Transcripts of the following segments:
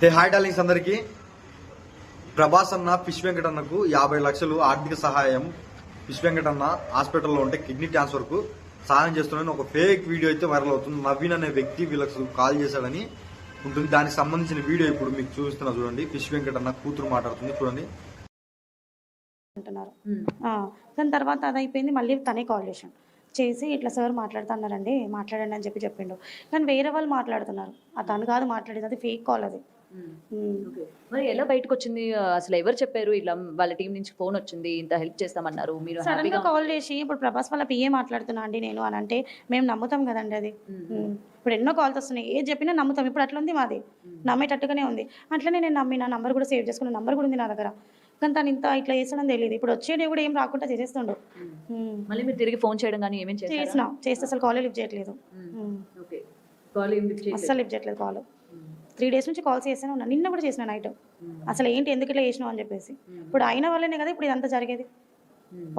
Hi darlings అందరికి. ప్రభాస్ అన్న fish వెంకటన్నకు 50 లక్షలు ఆర్థిక సహాయం ఫిష్ వెంకటన్న హాస్పిటల్లో ఉంటే కిడ్నీ ట్రాన్స్ఫర్ కు సహాయం చేస్తున్నారని ఒక ఫేక్ వీడియో అయితే వైరల్ అవుతుంది. నవీన్ అనే వ్యక్తి వీళ్ళకి కాల్ చేశాడని ఉంటుంది. దానికి సంబంధించిన వీడియో ఇప్పుడు మీకు చూస్తున్నా చూడండి. ఫిష్ వెంకటన్న కూతురు మాట్లాడుతుంది చూడండి. అంటున్నారు. దాని తర్వాత అది అయిపోయింది. మళ్ళీ తనే కాల్ చేసి ఇట్లా సార్ మాట్లాడుతున్నారండి, మాట్లాడండి అని చెప్పిండు. కానీ వేరే వాళ్ళు మాట్లాడుతున్నారు. తను కాదు మాట్లాడేది, అది ఫేక్ కాల్ అది. మరి ఎలా బయటకు వచ్చింది? అసలు ఎవరు చెప్పారు? ఇలా వాళ్ళ టీం నుంచి ఫోన్ వచ్చింది, ఇంత హెల్ప్ చేస్తామన్నారు, మీరు సడన్ గా కాల్ చేసి ఇప్పుడు ప్రభాస్ వాళ్ళ పిఏ మాట్లాడుతున్నా అండి నేను అని అంటే మేము నమ్ముతాం కదండి. అది ఇప్పుడు ఎన్నో కాల్స్ వస్తున్నాయి, ఏది చెప్పినా నమ్ముతాం. ఇప్పుడు అట్లా ఉంది మాది, నమ్మేటట్టుగానే ఉంది. అట్లనే నేను నమ్మిన నంబర్ కూడా సేవ్ చేసుకున్న నంబర్ కూడా ఉంది నా దగ్గర. కానీ తను ఇంత ఇట్లా చేస్తాడని తెలియదు. ఇప్పుడు వచ్చేది కూడా ఏం రాకుండా చేసేస్తుండు. మళ్ళీ మీరు తిరిగి ఫోన్ చేయడం కానీ ఏమేమి చేస్తే అసలు కాల్ లిఫ్ట్ చేయట్లేదు, అస్సలు లిఫ్ట్ చేయట్లేదు కాల్. 3 days నుంచి కాల్స్ చేస్తూనే ఉన్నా. నిన్న కూడా చేసిన నైట్. అసలు ఏంటి, ఎందుకు ఇట్లా చేసినావు అని చెప్పేసి. ఇప్పుడు అయిన వాళ్ళనే కదా ఇప్పుడు ఇదంతా జరిగేది.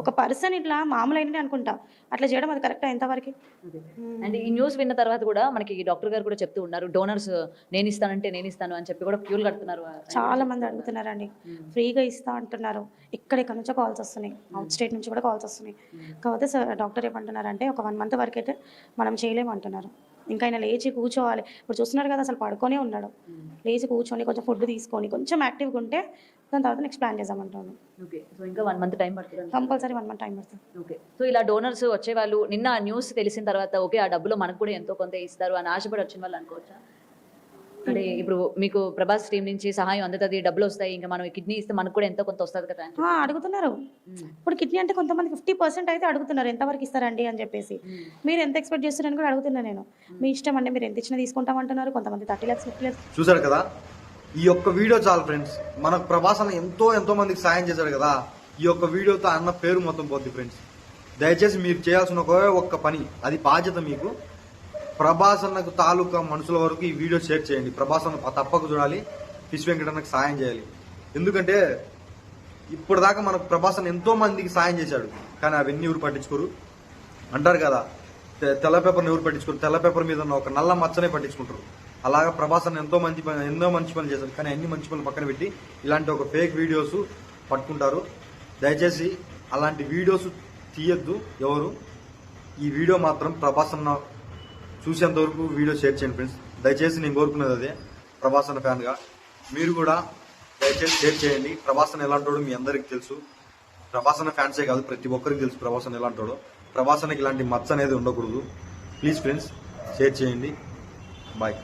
ఒక పర్సన్ ఇట్లా మామూలు అయిననే అనుకుంటా, అట్లా చేయడం అది కరెక్టా ఎంతవరకు? అండ్ ఈ న్యూస్ విన్న తర్వాత కూడా మనకి డాక్టర్ గారు కూడా చెప్తూ ఉన్నారు, డోనర్స్ నేను ఇస్తాను అని చెప్పి కూడా క్యూలు కడుతున్నారు. చాలా మంది అడుగుతున్నారండి, ఫ్రీగా ఇస్తా అంటున్నారు. ఎక్కడెక్కడ నుంచో కాల్స్ వస్తున్నాయి, అవుట్ స్టేట్ నుంచి కూడా కాల్స్ వస్తున్నాయి. కాకపోతే డాక్టర్ ఏమంటున్నారంటే ఒక 1 month వరకు అయితే మనం చేయలేమంటున్నారు. ఇంకా ఆయన లేచి కూర్చోవాలి. ఇప్పుడు చూస్తున్నారు కదా, అసలు పడుకొనే ఉన్నాడు. లేచి కూర్చొని కొంచెం ఫుడ్ తీసుకొని కొంచెం యాక్టివ్గా ఉంటే దాని తర్వాత నెక్స్ట్ ప్లాన్ చేద్దామంటాను. ఓకే, సో ఇంకా 1 month టైం పడుతుంది, కంపల్సరీ 1 month టైం పడుతుంది. ఓకే, సో ఇలా డోనర్స్ వచ్చేవాళ్ళు నిన్న న్యూస్ తెలిసిన తర్వాత ఓకే ఆ డబ్బులో మనకు కూడా ఎంతో కొంత ఇస్తారు అని ఆశపడి వచ్చిన వాళ్ళు అనుకోవచ్చా? అంటే ఇప్పుడు మీకు ప్రభాస్ టీం నుంచి సహాయం అందుతుంది, డబ్బులు వస్తాయి, ఇంకా మనం కిడ్నీ ఇస్తే మనకు కూడా ఎంతో కొంత వస్తుంది కదా అడుగుతున్నారు. ఇప్పుడు కిడ్నీ అంటే కొంతమంది 50% అయితే అడుగుతున్నారు, ఎంతవరకు ఇస్తారండి అని చెప్పేసి. మీరు ఎంత ఎక్స్పెక్ట్ చేస్తున్నారని కూడా అడుగుతున్నాను నేను. మీ ఇష్టం అండి, మీరు ఎంత ఇచ్చినా తీసుకుంటామంటున్నారు. కొంతమంది 30 lakhs 50 lakhs. చూసారు కదా, ఈ యొక్క వీడియో చాలు ఫ్రెండ్స్. మనకు ప్రభాస్ అన్న ఎంతో మందికి సాయం చేశాడు కదా. ఈ యొక్క వీడియోతో అన్న పేరు మొత్తం పోద్ది ఫ్రెండ్స్. దయచేసి మీరు చేయాల్సిన ఒక్క పని, అది బాధ్యత మీకు. ప్రభాస్ అన్నకు తాలూకా మనుషుల వరకు ఈ వీడియో షేర్ చేయండి. ప్రభాస్ అన్న తప్పక చూడాలి, ఫిష్ వెంకటన్నకు సాయం చేయాలి. ఎందుకంటే ఇప్పటిదాకా మనకు ప్రభాస్ అన్న ఎంతో మందికి సాయం చేశాడు, కానీ అవన్నీ ఎవరు పట్టించుకోరు. అంటారు కదా, తెల్ల పేపర్ని ఎవరు పట్టించుకోరు, తెల్ల పేపర్ మీద ఉన్న ఒక నల్ల మచ్చనే పట్టించుకుంటారు. అలాగా ప్రభాస్ అన్న ఎన్నో మంచి పనులు చేశారు, కానీ అన్ని మంచి పనులు పక్కన పెట్టి ఇలాంటి ఒక ఫేక్ వీడియోస్ పట్టుకుంటారు. దయచేసి అలాంటి వీడియోస్ తీయద్దు ఎవరు. ఈ వీడియో మాత్రం ప్రభాస్ అన్న చూసేంత వరకు వీడియో షేర్ చేయండి ఫ్రెండ్స్. దయచేసి నేను కోరుకునేది అదే. ప్రభాస్ అన్న ఫ్యాన్గా మీరు కూడా దయచేసి షేర్ చేయండి. ప్రభాస్ అన్న ఎలాంటోడో మీ అందరికి తెలుసు. ప్రభాస్ అన్న ఫ్యాన్సే కాదు, ప్రతి ఒక్కరికి తెలుసు ప్రభాస్ అన్న ఎలాంటోడో. ప్రభాస్ అన్నకి ఇలాంటి మచ్చ అనేది ఉండకూడదు. ప్లీజ్ ఫ్రెండ్స్ షేర్ చేయండి. బాయ్.